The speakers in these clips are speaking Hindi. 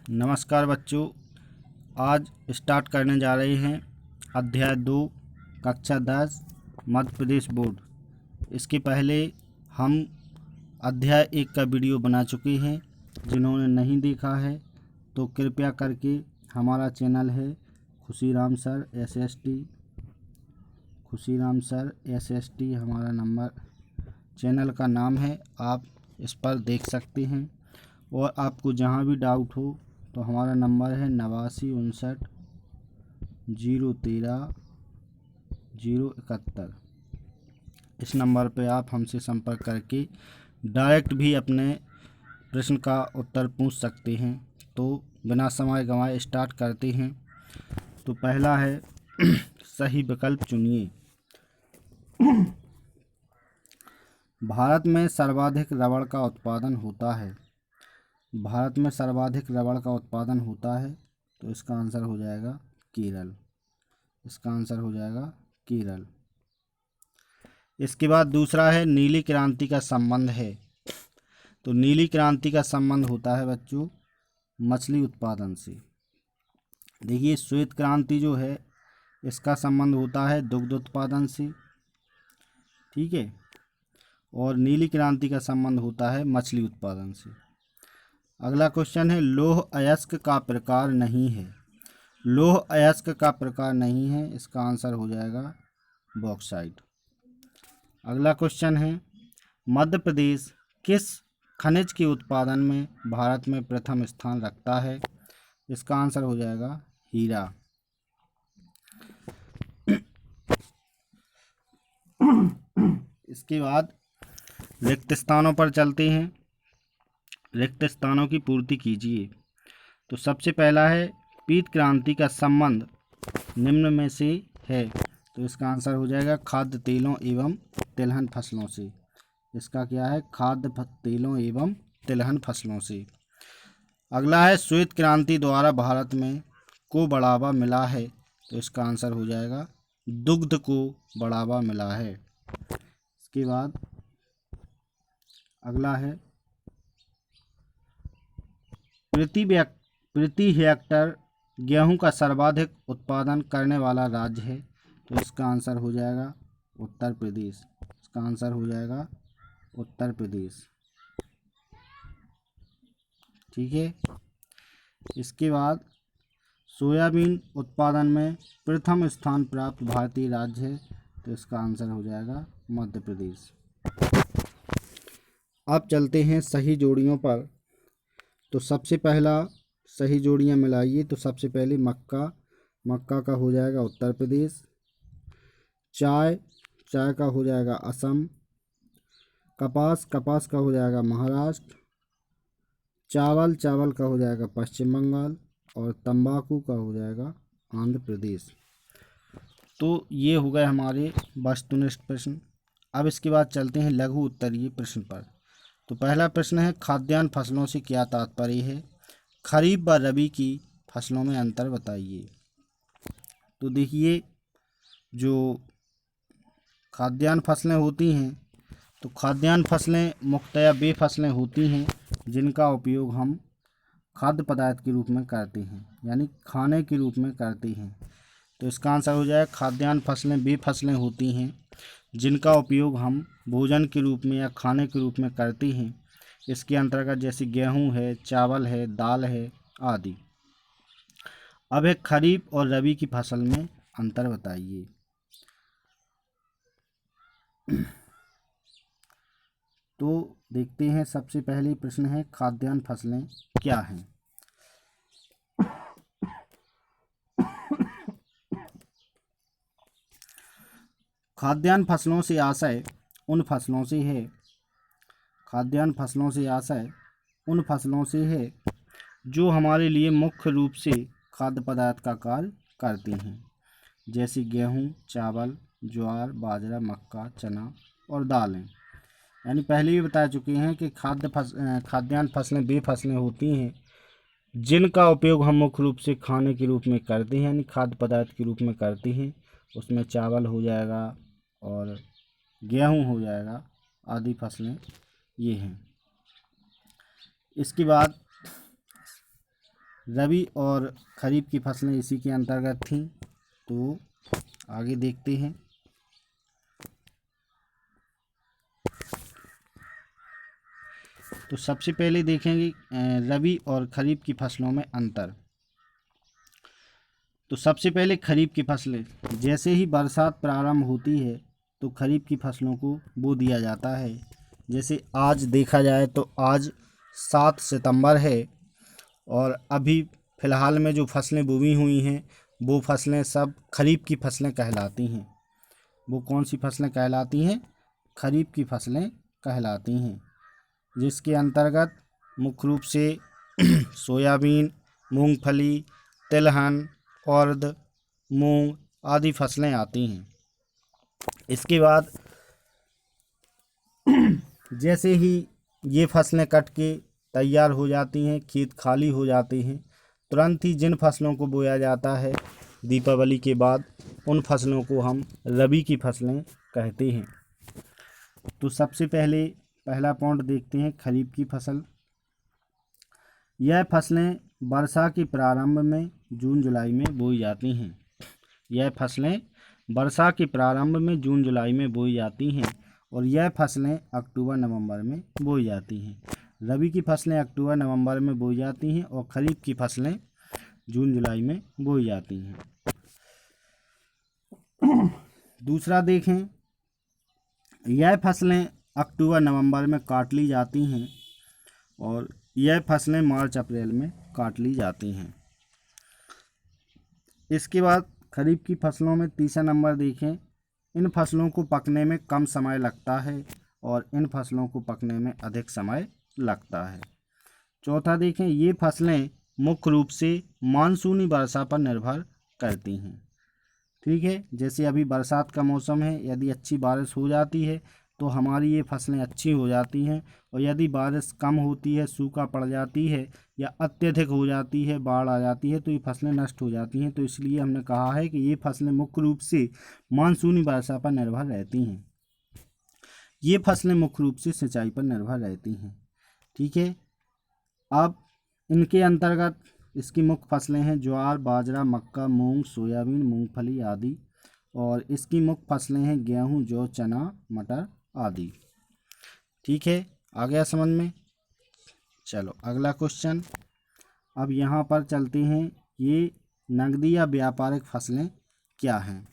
नमस्कार बच्चों, आज स्टार्ट करने जा रहे हैं अध्याय 2 कक्षा 10 मध्य प्रदेश बोर्ड। इसके पहले हम अध्याय 1 का वीडियो बना चुके हैं। जिन्होंने नहीं देखा है तो कृपया करके हमारा चैनल है खुशीराम सर एसएसटी हमारा नंबर चैनल का नाम है। आप इस पर देख सकते हैं और आपको जहाँ भी डाउट हो तो हमारा नंबर है 895913 071। इस नंबर पे आप हमसे संपर्क करके डायरेक्ट भी अपने प्रश्न का उत्तर पूछ सकते हैं। तो बिना समय गंवाए स्टार्ट करते हैं। तो पहला है सही विकल्प चुनिए। भारत में सर्वाधिक रबड़ का उत्पादन होता है। भारत में सर्वाधिक रबड़ का उत्पादन होता है तो इसका आंसर हो जाएगा केरल। केरल। इसके बाद दूसरा है नीली क्रांति का संबंध है। तो नीली क्रांति का संबंध होता है बच्चों मछली उत्पादन से। देखिए, श्वेत क्रांति जो है इसका संबंध होता है दुग्ध उत्पादन से, ठीक है, और नीली क्रांति का संबंध होता है मछली उत्पादन से। अगला क्वेश्चन है लौह अयस्क का प्रकार नहीं है। लौह अयस्क का प्रकार नहीं है, इसका आंसर हो जाएगा बॉक्साइट। अगला क्वेश्चन है मध्य प्रदेश किस खनिज के उत्पादन में भारत में प्रथम स्थान रखता है। इसका आंसर हो जाएगा हीरा। इसके बाद रिक्त स्थानों पर चलते हैं। रिक्त स्थानों की पूर्ति कीजिए। तो सबसे पहला है पीत क्रांति का संबंध निम्न में से है। तो इसका आंसर हो जाएगा खाद्य तेलों एवं तिलहन फसलों से। इसका क्या है? खाद्य तेलों एवं तिलहन फसलों से। अगला है श्वेत क्रांति द्वारा भारत में को बढ़ावा मिला है। तो इसका आंसर हो जाएगा दुग्ध को बढ़ावा मिला है। इसके बाद अगला है प्रति हेक्टर गेहूं का सर्वाधिक उत्पादन करने वाला राज्य है। तो इसका आंसर हो जाएगा उत्तर प्रदेश। उत्तर प्रदेश, ठीक है। इसके बाद सोयाबीन उत्पादन में प्रथम स्थान प्राप्त भारतीय राज्य है। तो इसका आंसर हो जाएगा मध्य प्रदेश। अब चलते हैं सही जोड़ियों पर। तो सबसे पहला सही जोड़ियां मिलाइए। तो सबसे पहले मक्का का हो जाएगा उत्तर प्रदेश। चाय का हो जाएगा असम। कपास का हो जाएगा महाराष्ट्र। चावल का हो जाएगा पश्चिम बंगाल। और तंबाकू का हो जाएगा आंध्र प्रदेश। तो ये हो गए हमारे वस्तुनिष्ठ प्रश्न। अब इसके बाद चलते हैं लघु उत्तरीय प्रश्न पर। तो पहला प्रश्न है खाद्यान्न फसलों से क्या तात्पर्य है? खरीफ व रबी की फसलों में अंतर बताइए। तो देखिए, जो खाद्यान्न फसलें होती हैं तो खाद्यान्न फसलें मुख्यतया वे फसलें होती हैं जिनका उपयोग हम खाद्य पदार्थ के रूप में करते हैं, यानी खाने के रूप में करते हैं। तो इसका आंसर हो जाएगा खाद्यान्न फसलें वे फसलें होती हैं जिनका उपयोग हम भोजन के रूप में या खाने के रूप में करते हैं। इसके अंतर्गत जैसे गेहूं है, चावल है, दाल है आदि। अब एक खरीफ और रबी की फसल में अंतर बताइए। तो देखते हैं, सबसे पहले प्रश्न है खाद्यान्न फसलें क्या हैं। खाद्यान्न फसलों से आशय उन फसलों से है। खाद्यान्न फसलों से आशय उन फसलों से है जो हमारे लिए मुख्य रूप से खाद्य पदार्थ का कार्य करती हैं, जैसे गेहूं, चावल, ज्वार, बाजरा, मक्का, चना और दालें। यानी पहले भी बता चुके हैं कि खाद्यान्न फसलें वे फसलें होती हैं जिनका उपयोग हम मुख्य रूप से खाने के रूप में करते हैं, यानी खाद्य पदार्थ के रूप में करते हैं। उसमें चावल हो जाएगा और गेहूं हो जाएगा आदि फसलें ये हैं। इसके बाद रबी और खरीफ की फसलें इसी के अंतर्गत थीं। तो आगे देखते हैं। तो सबसे पहले देखेंगे रबी और खरीफ की फसलों में अंतर। तो सबसे पहले खरीफ की फसलें, जैसे ही बरसात प्रारंभ होती है तो खरीफ की फसलों को बो दिया जाता है। जैसे आज देखा जाए तो आज 7 सितंबर है और अभी फ़िलहाल में जो फसलें बोई हुई हैं वो फसलें सब खरीफ की फसलें कहलाती हैं। वो कौन सी फसलें कहलाती हैं? खरीफ की फसलें कहलाती हैं, जिसके अंतर्गत मुख्य रूप से सोयाबीन, मूंगफली, तिलहन, उड़द, मूंग आदि फसलें आती हैं। इसके बाद जैसे ही ये फसलें कट के तैयार हो जाती हैं, खेत खाली हो जाते हैं, तुरंत ही जिन फसलों को बोया जाता है दीपावली के बाद, उन फसलों को हम रबी की फसलें कहते हैं। तो सबसे पहले पहला पॉइंट देखते हैं, खरीफ की फसल। यह फसलें वर्षा के प्रारंभ में जून जुलाई में बोई जाती हैं। यह फसलें वर्षा के प्रारंभ में जून जुलाई में बोई जाती हैं और यह फसलें अक्टूबर नवंबर में बोई जाती हैं। रबी की फसलें अक्टूबर नवंबर में बोई जाती हैं और खरीफ की फसलें जून जुलाई में बोई जाती हैं। दूसरा देखें, यह फसलें अक्टूबर नवंबर में काट ली जाती हैं और यह फसलें मार्च अप्रैल में काट ली जाती हैं। इसके बाद खरीफ की फसलों में तीसरा नंबर देखें, इन फसलों को पकने में कम समय लगता है और इन फसलों को पकने में अधिक समय लगता है। चौथा देखें, ये फसलें मुख्य रूप से मानसूनी वर्षा पर निर्भर करती हैं। ठीक है, जैसे अभी बरसात का मौसम है, यदि अच्छी बारिश हो जाती है तो हमारी ये फसलें अच्छी हो जाती हैं और यदि बारिश कम होती है, सूखा पड़ जाती है या अत्यधिक हो जाती है, बाढ़ आ जाती है, तो ये फसलें नष्ट हो जाती हैं। तो इसलिए हमने कहा है कि ये फसलें मुख्य रूप से मानसूनी वर्षा पर निर्भर रहती हैं। ये फसलें मुख्य रूप से सिंचाई पर निर्भर रहती हैं। ठीक है, अब इनके अंतर्गत इसकी मुख्य फसलें हैं ज्वार, बाजरा, मक्का, मूंग, सोयाबीन, मूंगफली आदि, और इसकी मुख्य फसलें हैं गेहूं, जौ, चना, मटर आदि। ठीक है, आ गया समझ में? चलो अगला क्वेश्चन। अब यहाँ पर चलते हैं, ये नगदी या व्यापारिक फसलें क्या हैं?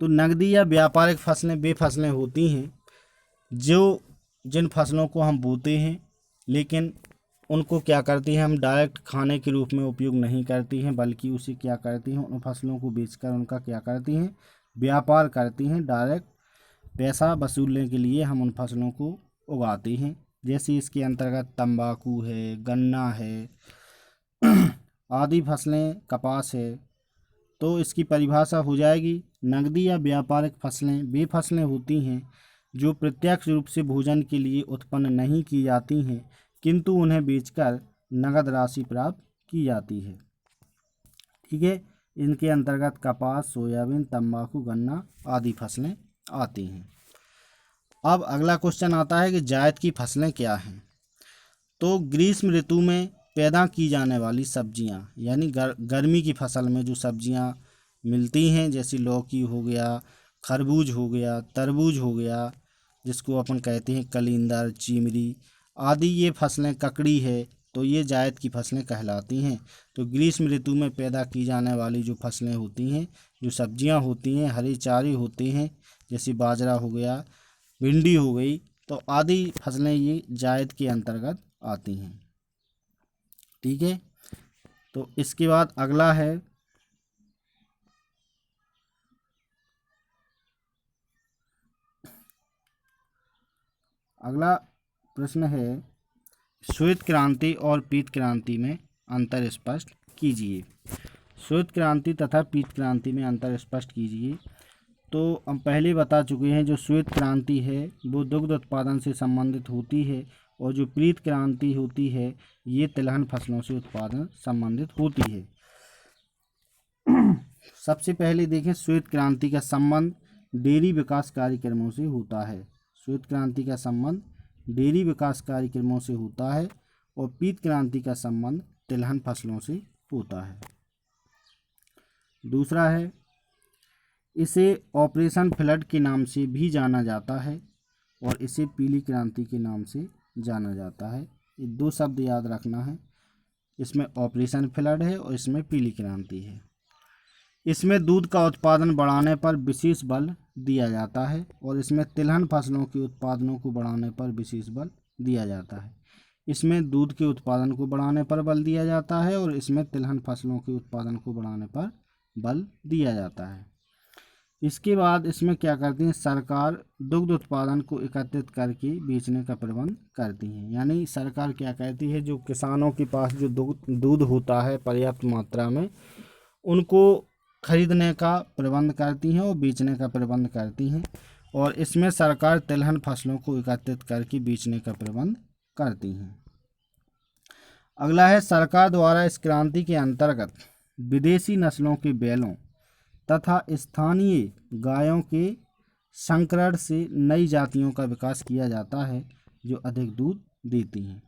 तो नगदी या व्यापारिक फसलें वे फसलें होती हैं जो जिन फसलों को हम बोते हैं लेकिन उनको क्या करती हैं हम डायरेक्ट खाने के रूप में उपयोग नहीं करती हैं, बल्कि उसे क्या करती हैं, उन फसलों को बेचकर उनका क्या करती हैं, व्यापार करती हैं। डायरेक्ट पैसा वसूलने के लिए हम उन फसलों को उगाते हैं। जैसे इसके अंतर्गत तंबाकू है, गन्ना है आदि फसलें, कपास है। तो इसकी परिभाषा हो जाएगी, नगदी या व्यापारिक फसलें वे फसलें होती हैं जो प्रत्यक्ष रूप से भोजन के लिए उत्पन्न नहीं की जाती हैं, किंतु उन्हें बेचकर नगद राशि प्राप्त की जाती है। ठीक है, इनके अंतर्गत कपास, सोयाबीन, तंबाकू, गन्ना आदि फसलें आती हैं। अब अगला क्वेश्चन आता है कि जायद की फसलें क्या हैं? तो ग्रीष्म ऋतु में पैदा की जाने वाली सब्जियां, यानी गर्मी की फसल में जो सब्जियां मिलती हैं, जैसे लौकी हो गया, खरबूज हो गया, तरबूज हो गया, जिसको अपन कहते हैं कलिंदर, चीमरी आदि, ये फसलें, ककड़ी है, तो ये जायद की फसलें कहलाती हैं। तो ग्रीष्म ऋतु में पैदा की जाने वाली जो फसलें होती हैं, जो सब्जियां होती हैं, हरे चारे होते हैं, जैसे बाजरा हो गया, भिंडी हो गई, तो आदि फसलें ये जायद के अंतर्गत आती हैं। ठीक है, तो इसके बाद अगला है, अगला प्रश्न है, श्वेत क्रांति और पीत क्रांति में अंतर स्पष्ट कीजिए। श्वेत क्रांति तथा पीत क्रांति में अंतर स्पष्ट कीजिए। तो हम पहले बता चुके हैं, जो श्वेत क्रांति है वो दुग्ध उत्पादन से संबंधित होती है और जो पीत क्रांति होती है ये तिलहन फसलों से उत्पादन संबंधित होती है। सबसे पहले देखें, श्वेत क्रांति का संबंध डेयरी विकास कार्यक्रमों से होता है। श्वेत क्रांति का संबंध डेयरी विकास कार्यक्रमों से होता है और पीत क्रांति का संबंध तिलहन फसलों से होता है। दूसरा है, इसे ऑपरेशन फ्लड के नाम से भी जाना जाता है और इसे पीली क्रांति के नाम से जाना जाता है। ये दो शब्द याद रखना है, इसमें ऑपरेशन फ्लड है और इसमें पीली क्रांति है। इसमें दूध का उत्पादन बढ़ाने पर विशेष बल दिया जाता है और इसमें तिलहन फसलों के उत्पादनों को बढ़ाने पर विशेष बल दिया जाता है। इसमें दूध के उत्पादन को बढ़ाने पर बल दिया जाता है और इसमें तिलहन फसलों के उत्पादन को बढ़ाने पर बल दिया जाता है। इसके बाद इसमें क्या करती है, सरकार दुग्ध उत्पादन को एकत्रित करके बेचने का प्रबंध करती है। यानी सरकार क्या कहती है, जो किसानों के पास जो दूध होता है पर्याप्त मात्रा में, उनको खरीदने का प्रबंध करती हैं और बेचने का प्रबंध करती हैं। और इसमें सरकार तिलहन फसलों को एकत्रित करके बेचने का प्रबंध करती हैं। अगला है, सरकार द्वारा इस क्रांति के अंतर्गत विदेशी नस्लों के बैलों तथा स्थानीय गायों के संकरण से नई जातियों का विकास किया जाता है जो अधिक दूध देती हैं।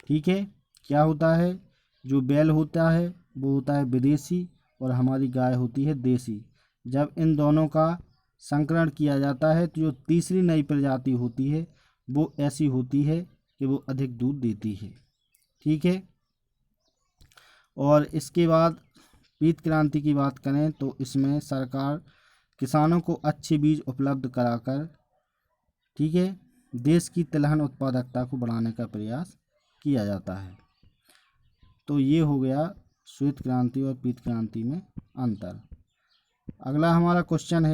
ठीक है, क्या होता है, जो बैल होता है वो होता है विदेशी और हमारी गाय होती है देसी। जब इन दोनों का संकरण किया जाता है तो जो तीसरी नई प्रजाति होती है वो ऐसी होती है कि वो अधिक दूध देती है। ठीक है, और इसके बाद पीत क्रांति की बात करें तो इसमें सरकार किसानों को अच्छे बीज उपलब्ध कराकर, ठीक है, देश की तिलहन उत्पादकता को बढ़ाने का प्रयास किया जाता है। तो ये हो गया श्वेत क्रांति और पीत क्रांति में अंतर। अगला क्वेश्चन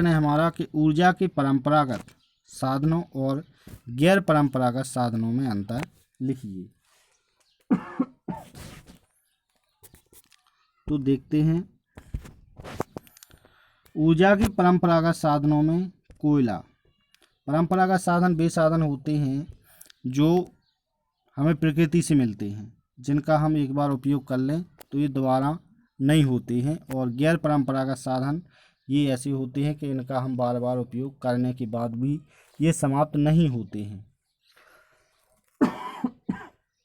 है हमारा कि ऊर्जा के परंपरागत साधनों और गैर परंपरागत साधनों में अंतर लिखिए। तो देखते हैं, ऊर्जा के परंपरागत साधनों में कोयला। परंपरागत साधन वे साधन होते हैं जो हमें प्रकृति से मिलते हैं, जिनका हम एक बार उपयोग कर लें तो ये दोबारा नहीं होते हैं। और गैर परंपरागत साधन ये ऐसे होते हैं कि इनका हम बार बार उपयोग करने के बाद भी ये समाप्त नहीं होते हैं।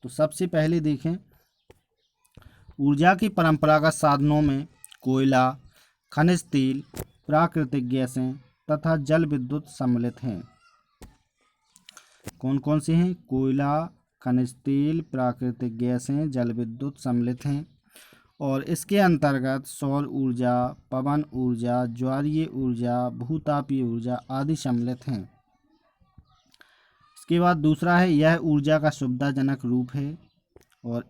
तो सबसे पहले देखें, ऊर्जा की परंपरागत साधनों में कोयला, खनिज तेल, प्राकृतिक गैसें तथा जल विद्युत सम्मिलित हैं। कौन कौन से हैं? कोयला, खनिज तेल, प्राकृतिक गैसें, जल विद्युत सम्मिलित हैं। और इसके अंतर्गत सौर ऊर्जा, पवन ऊर्जा, ज्वारीय ऊर्जा, भूतापीय ऊर्जा आदि सम्मिलित हैं। इसके बाद दूसरा है, यह ऊर्जा का सुविधाजनक रूप है। और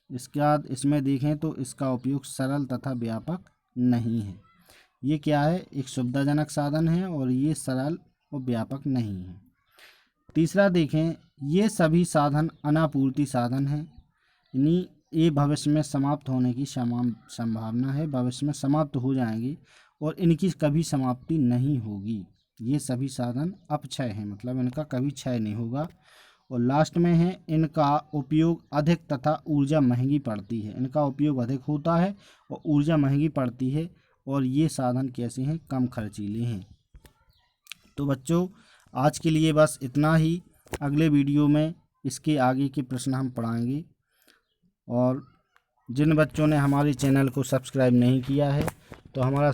इसके बाद इसमें देखें तो इसका उपयोग सरल तथा व्यापक नहीं है। ये क्या है? एक सुविधाजनक साधन है और ये सरल और व्यापक नहीं है। तीसरा देखें, ये सभी साधन अनापूर्ति साधन हैं, यानी ये भविष्य में समाप्त होने की संभावना है, भविष्य में समाप्त हो जाएंगे और इनकी कभी समाप्ति नहीं होगी। ये सभी साधन अपक्षय हैं, मतलब इनका कभी क्षय नहीं होगा। और लास्ट में है, इनका उपयोग अधिक तथा ऊर्जा महंगी पड़ती है। इनका उपयोग अधिक होता है और ऊर्जा महंगी पड़ती है। और ये साधन कैसे हैं? कम खर्चीले हैं। तो बच्चों, आज के लिए बस इतना ही। अगले वीडियो में इसके आगे के प्रश्न हम पढ़ाएंगे। और जिन बच्चों ने हमारे चैनल को सब्सक्राइब नहीं किया है तो हमारा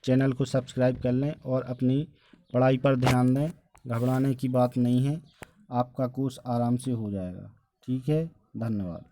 चैनल को सब्सक्राइब कर लें और अपनी पढ़ाई पर ध्यान दें। घबराने की बात नहीं है, आपका कोर्स आराम से हो जाएगा। ठीक है, धन्यवाद।